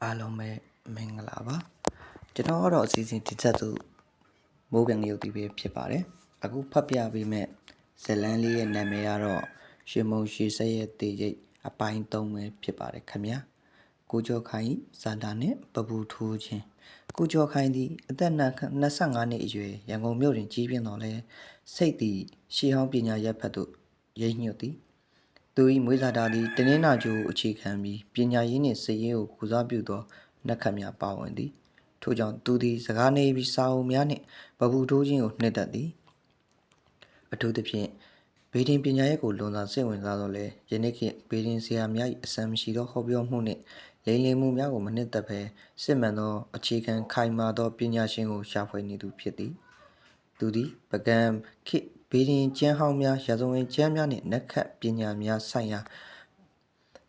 အားလုံးပဲမင်္ဂလာပါကျွန်တော်ကတော့အစီအစဉ်တစ်ချက်သူမိုးပြန်ရုပ်တည်ပဲဖြစ်ပါတယ်အခုဖတ်ပြပေးမဲ့ဇလန်းလေးရဲ့နာမည်ကတော့ရွှေမုံရွှေဆက်ရဲ့တေရိတ်အပိုင်း3ပဲဖြစ်ပါတယ်ခင်ဗျာကိုကျော်ခိုင်ဇာတာနဲ့ပပူထိုးခြင်းကိုကျော်ခိုင်သည်အသက်25နှစ်အရွယ်ရန်ကုန်မြို့တွင်ကြီးပြင်းတော်လဲစိတ်သည်ရှေးဟောင်းပညာရပ်ဖတ်သို့ရိပ်ညွတ်သည်သူ၏မွေးစာတာသည်တနင်္လာကျိုးအခြေခံပြီးပညာရေးနှင့်စည်ရေးကိုကုစားပြုသောနက္ခတ်များပါဝင်သည်ထို့ကြောင့်သူသည်စကားနေပြီးစာအုပ်များနှင့်ပပူထိုးခြင်းကိုနှစ်သက်သည်အထူးသဖြင့်ဘေဒင်ပညာရေးကိုလွန်စွာစိတ်ဝင်စားသောလဲယနေ့ခေတ်ဘေဒင်ဆရာများ၏အစံမရှိသောဟောပြောမှုနှင့်လိမ်လည်မှုများကိုမနှစ်သက်ဘဲစစ်မှန်သောအခြေခံခိုင်မာသောပညာရှင်ကိုရှာဖွေနေသူဖြစ်သည်သူသည်ပကံခေတ်ဘေဒင်ကျမ်းဟောင်းများရာဇဝင်ကျမ်းများနှင့်နက္ခတ်ပညာများဆိုင်ရာ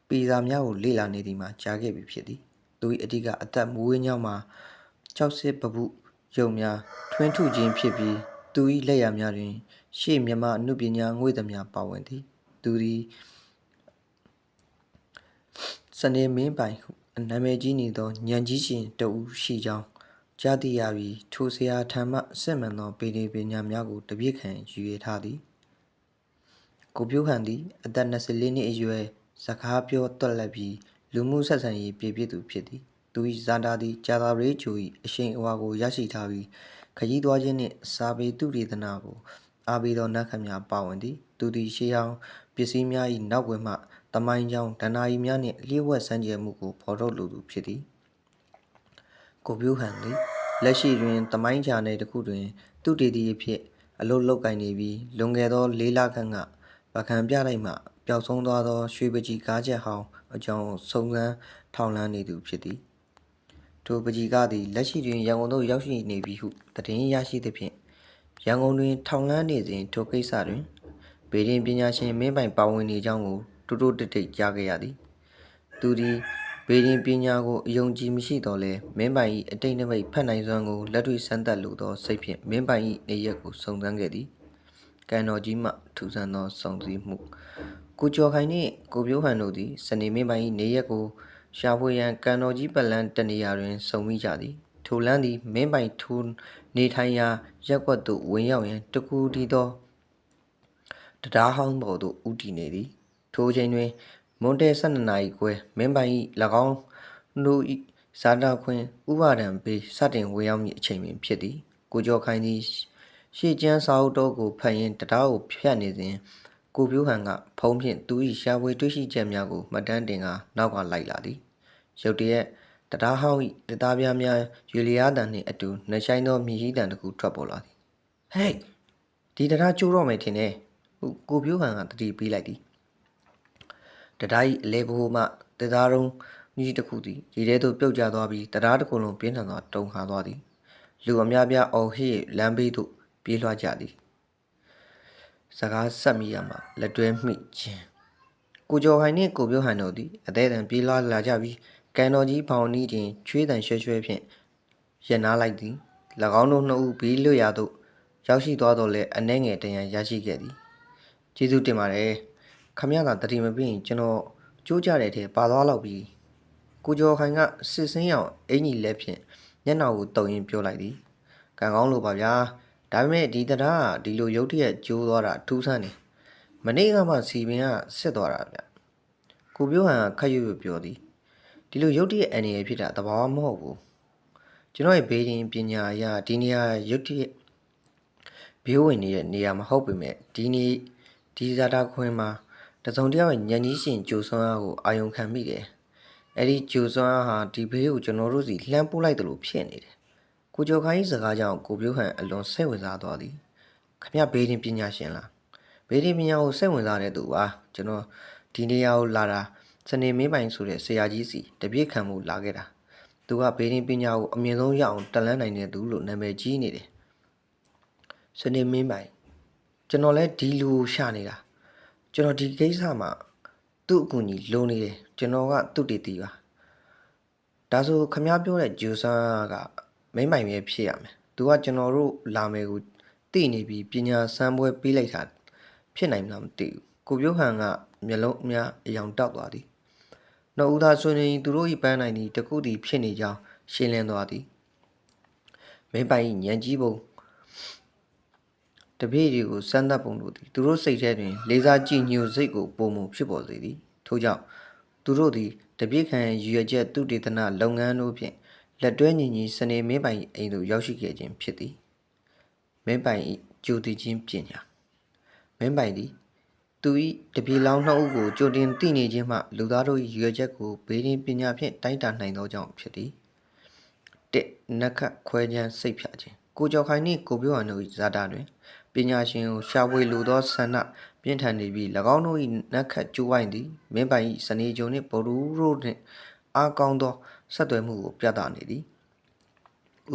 ပေစာများကိုလေ့လာနေသည်မှာကြားခဲ့ပြီဖြစ်သည်သူ၏အဓိကအသက်မွေးညောင်းမှာကြောက်စစ်ပပုရုံများထွင်းထုခြင်းဖြစ်ပြီးသူ၏လက်ရာများတွင်ရှေ့မြမအနုပညာငွေ့သမျှပါဝင်သည်သူသည်စနေမင်းပိုင်နာမည်ကြီးနေသောဉာဏ်ကြီးရှင်တဦးရှိကြောင်းကြားသိရပြီးထိုဆရာထံမှစစ်မှန်သောပေဒီပညာများကိုတပြည့်ခံယူရထားသည်ကိုပြိုးဟန်သည်အသက်24နှစ်အရွယ်စကားပြောတွက်လက်ပြီးလူမှုဆက်ဆံရေးပြည့်ပြည့်သူဖြစ်သည်သူ၏ဇာတာသည်ကြာသာရေးချို၏အရှိန်အဝါကိုရရှိထားပြီးခရီးသွားခြင်းနှင့်စာပေသူတေသနာကိုအားပေးသောနက္ခတ်များပါဝင်သည်သူသည်ရှေးဟောင်းပစ္စည်းများ၏နောက်ွယ်မှတမိုင်းကြောင်းဒဏ္ဍာရီများနှင့်လျှို့ဝှက်စမ်းကြယ်မှုကိုဖော်ထုတ်လိုသူဖြစ်သည်ကိုပြိုးဟန်သည်လက်ရှိတွင်တမိုင်းချာနယ်တစ်ခုတွင်သူတေသီအဖြစ်အလုပ်လုပ်ကိုင်နေပြီးလွန်ခဲ့သော4 လခန့်ကပကံပြလိုက်မှပျောက်ဆုံးသွားသောရွှေပကြီးကားချက်ဟောင်းအကြောင်းစုံစမ်းထောက်လှမ်းနေသူဖြစ်သည်ထိုပကြီးကားသည်လက်ရှိတွင်ရန်ကုန်သို့ရောက်ရှိနေပြီဟုသတင်းရရှိသဖြင့်ရန်ကုန်တွင်ထောက်လှမ်းနေစဉ်ထိုကိစ္စတွင်ဘေဒင်ပညာရှင်မင်းပိုင်ပါဝင်နေကြောင်းကိုတိုးတိုးတိတ်တိတ်ကြားခဲ့ရသည်သူသည်ဘေဒင်ပညာကိုအယုံကြည်မရှိတော့လဲမင်းပိုင်၏အတိတ်နမိတ်ဖတ်နိုင်စွမ်းကိုလက်တွေ့စမ်းသပ်လိုသောစိတ်ဖြင့်မင်းပိုင်၏နေရက်ကိုစုံစမ်းခဲ့သည်ကံတော်ကြီးမှထူဆန်းသောစုံစည်းမှုကိုကျော်ခိုင်နှင့်ကိုပြိုးဟန်တို့သည်စနေမင်းပိုင်၏နေရက်ကိုရှာဖွေရန်ကံတော်ကြီးပတ်လန်းတနေရာတွင်စုံမိကြသည်ထိုလန်းသည်မင်းပိုင်ထိုးနေထိုင်ရာရက်ကွက်သို့ဝင်ရောက်ရန်တကူတီသောတရားဟောင်းပေါ်သို့ဦးတည်နေသည်ထိုချိန်တွင်မွန်တဲ12 နာရီခွဲမင်းပိုင်၏၎င်းတို့၏ဇာတာခွင်ဥပါဒံပေးစတင်ဝေရောက်မည့်အချိန်ပင်ဖြစ်သည်ကိုကျော်ခိုင်သည်ရှေ့ကျန်းစာအုပ်တော်ကိုဖတ်ရင်းတရားကိုဖြတ်နေစဉ်ကိုပြိုးဟန်ကဖုံးဖြင့်သူ၏ရှာဖွေတွေ့ရှိချက်များကိုမှတ်တမ်းတင်ကာနောက်ကလိုက်လာသည်ရုတ်တရက်တရားဟောင်း၏တရားပြားများရွေလျားတံနှင့်အတူနှဆိုင်သောမြည်ကြီးတံတစ်ခုထွက်ပေါ်လာသည်ဟေးဒီတရားကျိုးတော့မယ်ထင်တယ်ဟုကိုပြိုးဟန်ကတတိပေးလိုက်သည်တရား၏အလဲဘိုးမှတရားရုံးကြီးတစ်ခုသည်ရေထဲသို့ပြုတ်ကျသွားပြီးတရားတစ်ခုလုံးပြင်းထန်စွာတုန်ခါသွားသည်လူအများပြားအော်ဟစ်လမ်းဘေးသို့ပြေးလွှားကြသည်စကားဆက်မိရမှလက်တွဲမိခြင်းကိုကျော်ခိုင်နှင့်ကိုပြိုးဟန်တို့သည်အသေးအံပြေးလွှားလာကြပြီးကံတော်ကြီးဖောင်နီးခြင်းချွေးတန်ရွှဲရွှဲဖြင့်ရပ်နားလိုက်သည်၎င်းတို့နှစ်ဦးဘေးလွတ်ရာသို့ရောက်ရှိသွားတော့လဲအနှဲငယ်တရံရရှိခဲ့သည်ကျေးဇူးတင်ပါတယ်ခမရသာတတိမပြီးရင်ကျွန်တော်ကြိုးကြတဲ့ထဲပါသွားလောက်ပြီးကိုကျော်ခိုင်ကစစ်စင်းအောင်အင်ကြီးလက်ဖြင့်မျက်နှာကိုတုံရင်းပြောလိုက်သည်ကံကောင်းလို့ပါဗျာဒါပေမဲ့ဒီတရားကဒီလိုရုတ်တရက်ကျိုးသွားတာထူးဆန်းတယ်မနေ့ကမှစီပင်ကစစ်သွားတာဗျကိုပြိုးဟန်ကခက်ရွရွပြောသည်ဒီလိုရုတ်တရက်အနေရဖြစ်တာတဘာမှမဟုတ်ဘူးကျွန်တော်ရဲ့ဘေးရင်ပညာအရဒီနေရာရုတ်တရက်ဘိုးဝင်နေတဲ့နေရာမဟုတ်ပေမဲ့ဒီဇာတာခွင်မှာတစုံတယောက်ရဲ့ညံကြီးရှင်ကြိုစွမ်းအားကိုအာယုံခံမိတယ်အဲ့ဒီကြိုစွမ်းအားဟာဒီဘေးကိုကျွန်တော်တို့စီလှမ်းပို့လိုက်တယ်လို့ဖြစ်နေတယ်ကိုကျော်ခိုင်းစကားကြောင့်ကိုပြိုးဟန်အလွန်စိတ်ဝင်စားသွားသည်ခမရဘေးရင်ပညာရှင်လားဘေးရင်ပညာကိုစိတ်ဝင်စားတဲ့သူပါကျွန်တော်ဒီနေရာကိုလာတာစနေမင်းပိုင်ဆိုတဲ့ဆရာကြီးစီတပြည့်ခံမှုလာခဲ့တာသူကဘေးရင်ပညာကိုအမြင့်ဆုံးရအောင်တက်လန်းနိုင်တဲ့သူလို့နာမည်ကြီးနေတယ်စနေမင်းပိုင်ကျွန်တော်လည်းဒီလူကိုရှာနေတာကျွန်တော်ဒီကိစ္စမှာသူ့အကူအညီလိုနေတယ်ကျွန်တော်ကသူ့တည်တည်ပါဒါဆိုခမ ्या ပြောတဲ့ဂျူဆန်ကမင်းပိုင်ပဲဖြစ်ရမယ်သူကကျွန်တော်တို့လာမယ်ကိုသိနေပြီးပညာစမ်းပွဲပေးလိုက်တာဖြစ်နိုင်မလားမသိဘူးကိုပြိုးဟန်ကမျက်လုံးအများအယောင်တောက်သွားသည် နှစ်ဦးသားဆွေးနွေးသူတို့၏ပန်းနိုင်သည်တခုသည်ဖြစ်နေကြောင်းရှင်းလင်းသွားသည်မင်းပိုင်ဉာဏ်ကြီးပုံတပြည့်တွေကိုစမ်းသပ်ပုံတို့သည်သူတို့စိတ်ထဲတွင်လေးစားကြည်ညိုစိတ်ကိုပုံမှုဖြစ်ပေါ်စေသည်ထို့ကြောင့်သူတို့သည်တပြည့်ခံရည်ရွယ်ချက်သူတေသနလုပ်ငန်းတို့ဖြင့်လက်တွဲညီညီစနေမင်းပိုင်အိမ်သို့ရောက်ရှိခဲ့ခြင်းဖြစ်သည်မင်းပိုင်၏ကြိုတည်ခြင်းပညာမင်းပိုင်သည်သူ၏တပြေလောင်းနှစ်ဦးကိုကြိုတင်သိနေခြင်းမှလူသားတို့၏ရွယ်ချက်ကိုဘေးရင်ပညာဖြင့်တိုင်းတာနိုင်သောကြောင့်ဖြစ်သည်တစ်နက္ခတ်ခွဲခြမ်းစိတ်ဖြာခြင်းကိုကျော်ခိုင်နှင့်ကိုပြောဟန်တို့၏ဇာတာတွင်ပညာရှင်ကိုရှာဖွေလိုသောဆန္ဒပြင်းထန်နေပြီး၎င်းတို့၏နက္ခတ်ကျိုးဝိုင်းသည်မင်းပိုင်၏စနေကြုံနှင့်ဗုဒ္ဓတို့နှင့်အားကောင်းသောဆက်သွယ်မှုကိုပြသနေသည်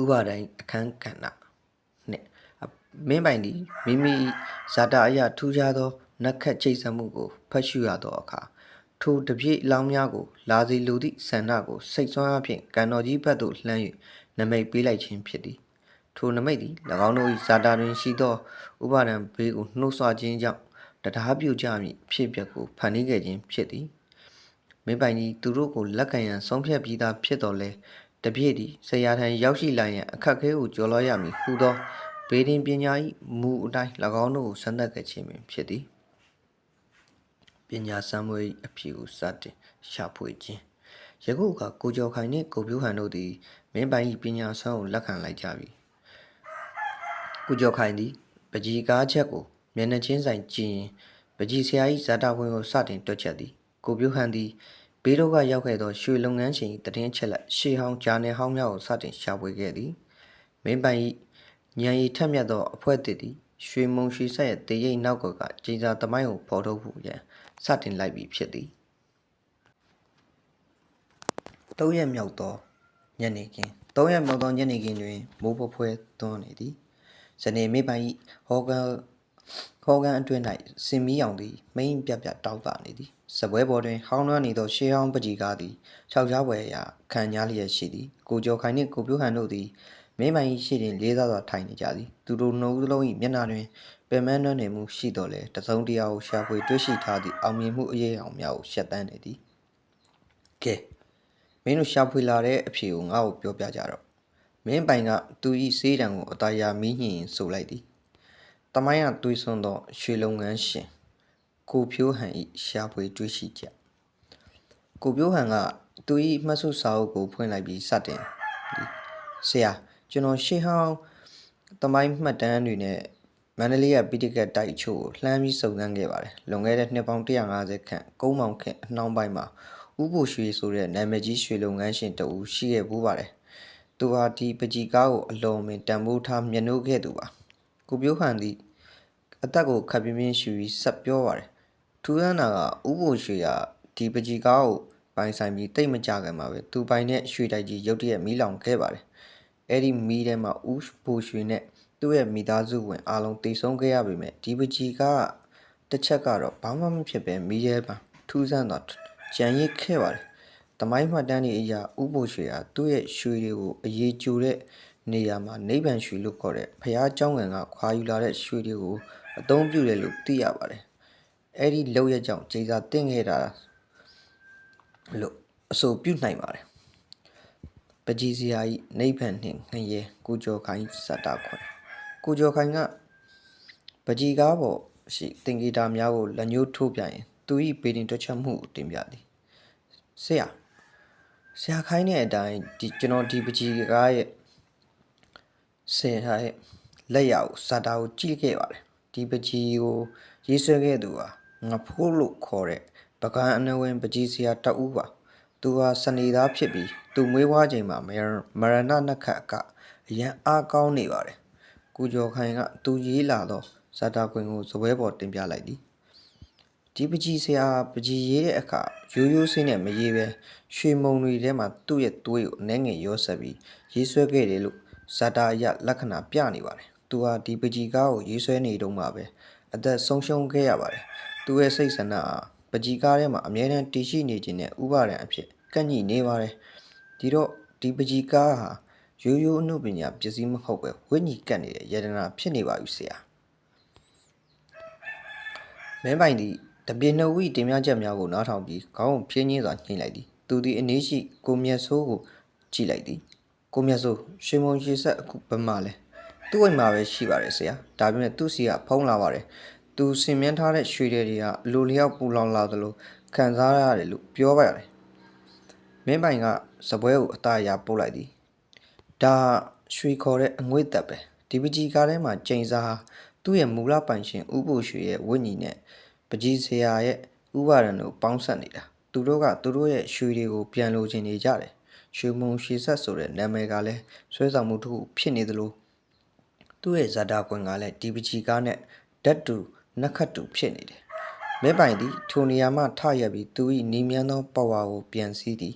ဥပါဒိုင်အခန်းကဏ္ဍနှင့်မင်းပိုင်သည်မိမိဇာတာအရာထူးခြားသောနက္ခတ်ချိတ်ဆက်မှုကိုဖတ်ရှုရသောအခါထိုတပြည့်လောင်းများကိုလာစီလိုသည့်ဆန္ဒကိုစိတ်ဆွမ်းအဖြင့်ကံတော်ကြီးဘက်သို့လှမ်း၍နမိတ်ပေးလိုက်ခြင်းဖြစ်သည်ထိုနမိတ်သည်၎င်းတို့၏ဇာတာတွင်ရှိသောဥပါဒံဘေးကိုနှိုးဆွခြင်းကြောင့်တရားပြုကြမည်ဖြစ်ပျက်ကိုဖန်တီးခဲ့ခြင်းဖြစ်သည်မင်းပိုင်သည်သူတို့ကိုလက်ခံရန်ဆုံးဖြတ်ပြီးသားဖြစ်တော်လဲတပြည့်သည်ဆရာထံရောက်ရှိလာရန်အခက်အခဲကိုကျော်လွှားရမည်ဟူသောဘေးရင်ပညာ၏မူအတိုင်း၎င်းတို့ကိုစမ်းသပ်ခဲ့ခြင်းပင်ဖြစ်သည်ပညာစမ်းမွေအဖြစ်ကိုစတင်ရှာဖွေခြင်းယခုအခါကိုကျော်ခိုင်နှင့်ကိုပြိုးဟန်တို့သည်မင်းပိုင်၏ပညာဆွမ်းကိုလက်ခံလိုက်ကြပြီကိုကျော်ခိုင်သည်ပကြီးကားချက်ကိုမျက်နှာချင်းဆိုင်ကြည့်ရင်ပကြီးဆရာ၏ဇာတာဝင်ကိုစတင်တွက်ချက်သည်ကိုပြိုးဟန်သည်ဘေးတို့ကရောက်ခဲ့သောရွှေလုပ်ငန်းရှင်၏တည်င်းချက်လက်ရှေးဟောင်းဂျာနယ်ဟောင်းများကိုစတင်ရှာဖွေခဲ့သည်မင်းပိုင်၏ဉာဏ်ရည်ထက်မြက်သောအဖွဲ့တစ်သည်ရွှေမုံရွှေဆက်ရဲ့တေရိတ်နောက်ကကျင်းစာသမိုင်းကိုဖော်ထုတ်ဖို့ရန်စတင်လိုက်ပြီဖြစ်သည်၃ရက်မြောက်သောညနေခင်း၃ရက်မြောက်သောညနေခင်းတွင်မိုးပဖွဲသွန်းနေသည်ဇနေမင်းပိုင်၏ဟောကန်အတွင်း၌စင်မီအောင်သည်မိန်ပြပြတောက်တာနေသည်စပွဲပေါ်တွင်ဟောင်းနှွမ်းနေသောရှေးဟောင်းပကြီးကားသည်ခြောက်ကြားပွဲရာခံညာလျက်ရှိသည်ကိုကျော်ခိုင်နှင့်ကိုပြိုးဟန်တို့သည်မင်းပိုင်၏ရှေ့တွင်လေးစားစွာထိုင်နေကြသည်သူတို့နှုတ်လုံး၏မျက်နှာတွင်ပင်မနှွမ်းနေမှုရှိတော်လဲတစုံတရာကိုရှာဖွေတွေ့ရှိထားသည့်အောင်မြင်မှုအရေးအောင်များကိုရှက်တမ်းနေသည်ကဲမင်းတို့ရှာဖွေလာတဲ့အဖြေကိုငါ့ကိုပြောပြကြတော့မင်းပိုင်ကသူ၏စေးတံကိုအသာယာမီးညှင်ဆိုလိုက်သည်တမိုင်းကသွေးစွန်းသောရွှေလုပ်ငန်းရှင်ကိုဖြိုးဟန်၏ရှာဖွေတွေ့ရှိချက်ကိုဖြိုးဟန်ကသူ၏မှတ်စုစာအုပ်ကိုဖွင့်လိုက်ပြီးစတင်ဆရာကျွန်တော်ရှေးဟောင်းတမိုင်းမှတ်တမ်းတွေနဲ့မန္တလေးကပိဋကတ်တိုက်အချို့ကိုလှမ်းပြီးစုံစမ်းခဲ့ပါတယ်လွန်ခဲ့တဲ့နှစ်ပေါင်း150ခန့်ကုန်းမောင်ခန့်အနှောင်းပိုင်းမှာဥပိုလ်ရွှေဆိုတဲ့နာမည်ကြီးရွှေလုပ်ငန်းရှင်တဦးရှိခဲ့ဘူးပါတယ်သူဟာဒီပကြီးကားကိုအလွန်ပင်တန်ဖိုးထားမျက်နှိုးခဲ့သူပါကိုပြိုးဟန်သည်အသက်ကိုခပ်ပြင်းပြင်းရှူပြီးဆက်ပြောပါတယ်ထူးဆန်းတာကဥပိုလ်ရွှေကဒီပကြီးကားကိုပိုင်ဆိုင်ပြီးတိတ်မကြခင်မှာပဲသူပိုင်တဲ့ရွှေတိုက်ကြီးရုတ်တရက်မီးလောင်ခဲ့ပါတယ်အဲ့ဒီမီးထဲမှာဥပိုလ်ရွှေနဲ့သူ့ရဲ့မိသားစုဝင်အားလုံးတိတ်ဆုံးခဲ့ရပေမဲ့ဒီပကြီးကားတစ်ချက်ကတော့ဘာမှမဖြစ်ပဲမီးထဲမှာထူးဆန်းတော့ကြံရစ်ခဲ့ပါတယ်တမိုင်းမှတ်တမ်းတွေအရာဥပိုလ်ရွှေဟာသူ့ရဲ့ရွှေတွေကိုအရေးကြိုတဲ့နေရာမှာနိဗ္ဗာန်ရွှေလို့ခေါ်တဲ့ဖျားเจ้าငံကခွာယူလာတဲ့ရွှေတွေကိုအသုံးပြုတယ်လို့သိရပါတယ်အဲ့ဒီလောက်ရကြောင့်ကျေစာတင့်ခဲ့တာလို့အဆိုပြုနိုင်ပါတယ်ပကြီးစရာကြီးနိဗ္ဗာန်နှင့်ငရဲကိုကျော်ခိုင်စတာခွန်ကိုကျော်ခိုင်ကပကြီးကားပေါ်ရှိတင်ဂီတာများကိုလက်ညှိုးထိုးပြရင်သူ၏ပေတင်တွက်ချက်မှုကိုတင်ပြသည်ဆရာခိုင်းတဲ့အတိုင်းကျွန်တော်ဒီပကြီးကားရဲ့ဆရာရဲ့လက်ရကိုစာတာကိုကြည့်ခဲ့ပါတယ်ဒီပကြီးကိုရေးဆွဲခဲ့သူဟာငဖိုးလို့ခေါ်တဲ့ပကံအနဝင်ပကြီးဆရာတအူးပါသူဟာစနေသားဖြစ်ပြီးသူမွေးဖွားချိန်မှာမရဏနခတ်ကအရန်အားကောင်းနေပါတယ်ကိုကျော်ခိုင်ကသူရေးလာသောဇာတာခွင်ကိုဇပွဲပေါ်တင်ပြလိုက်သည်ဒီပကြီးဆရာပကြီးရေးတဲ့အခါရိုးရိုးစင်းနဲ့မရေးပဲရွှေမုံတွေထဲမှာသူ့ရဲ့သွေးကိုအနှဲငယ်ရောဆက်ပြီးရေးဆွဲခဲ့တယ်လို့ဇာတာအရလက္ခဏာပြနေပါတယ်သူဟာဒီပကြီးကားကိုရေးဆွဲနေတုန်းမှာပဲအသက်ဆုံးရှုံးခဲ့ရပါတယ်သူရဲ့စိတ်ဆန္ဒဟာပကြီးကားထဲမှာအမြဲတမ်းတည်ရှိနေခြင်းနဲ့ဥပါဒံအဖြစ်ကန့်ညှိနေပါတယ်ဒီတော့ဒီပကြီးကားဟာရိုးရိုးအမှုပညာပစ္စည်းမဟုတ်ပဲဝိညာဉ်ကတ်နေတဲ့ယတနာဖြစ်နေပါပြီဆရာမင်းပိုင်သည်တ ပြင်းနှုတ်ဝိတင်များချက်များကိုနားထောင်ပြီးခေါင်းကိုဖြင်းညင်းစွာညှိလိုက်သည်သူသည်အနည်းရှိကိုမျက်စိုးကိုကြည့်လိုက်သည်ကိုမျက်စိုးရွှေမုံရွှေဆက်အခုဘယ်မှာလဲသူ့အိမ်မှာပဲရှိပါတယ်ဆရာဒါပေမဲ့သူ့စီကဖုံးလာပါတယ်သူဆင်မြန်းထားတဲ့ရွှေတွေကအလိုလျောက်ပူလောင်လာသလိုခံစားရတယ်လို့ပြောပါရတယ်မင်းပိုင်ကစပွဲကိုအသားအရာပို့လိုက်သည်ဒါရွှေခေါ်တဲ့အငွေ့သက်ပဲဒီပကြီးကားထဲမှာကျိန်စားသူ့ရဲ့မူလပိုင်ရှင်ဥပုရွှေရဲ့ဝိညာဉ်နဲ့ပကြီးဆရာရဲ့ဥပါဒံတို့ပေါင်းဆက်နေတာသူတို့ကသူတို့ရဲ့ရွှေတွေကိုပြန်လိုချင်နေကြတယ်ရွှေမုံရွှေဆက်ဆိုတဲ့နာမည်ကလည်းဆွဲဆောင်မှုတစ်ခုဖြစ်နေသလိုသူ့ရဲ့ဇာတာကွင်ကလည်းဒီပကြီးကားနဲ့ဓာတ်တူနက္ခတ်တူဖြစ်နေတယ်မဲပိုင်သည်ထိုနေရာမှထရက်ပြီးသူ၏နီးမြန်းသောပဝါကိုပြန်စည်းသည်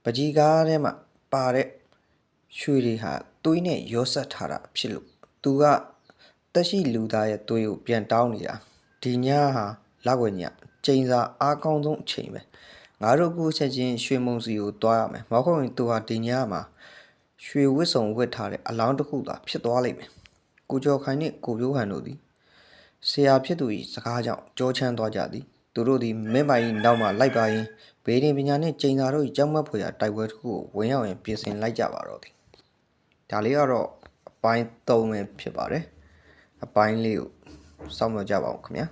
ပကြီးကားထဲမှာပါတဲ့ရွှေတွေဟာသွေးနဲ့ရောဆက်ထားတာဖြစ်လို့သူကတက်ရှိလူသားရဲ့သွေးကိုပြန်တောင်းနေတာဒီညဟာလောက်ွယ်ညကျိန်စာအားကောင်းဆုံးအချိန်ပဲငါတို့ကိုချက်ချင်းရွှေမုံစီကိုတွားရမယ်မဟုတ်ရင်သူဟာဒီညမှာရွှေဝစ်စုံဝစ်ထားတဲ့အလောင်းတစ်ခုသာဖြစ်သွားလိမ့်မယ်ကိုကျော်ခိုင်နှင့်ကိုပြိုးဟန်တို့သည်ဆရာဖြစ်သူ၏စကားကြောင့်ကြောချမ်းသွားကြသည်သူတို့သည်မင်းပိုင်၏နောက်မှလိုက်ပါရင်းဘေးရင်ပညာနှင့်ကျိန်စာတို့၏ကြောက်မက်ဖွယ်ရာတိုက်ပွဲတစ်ခုကိုဝင်ရောက်ရင်ပြင်ဆင်လိုက်ကြပါတော့သည်ဒါလေးကတော့အပိုင်း3ပဲဖြစ်ပါတယ်အပိုင်းလေးကိုစောင့်မျှော်ကြပါဦးခင်ဗျာ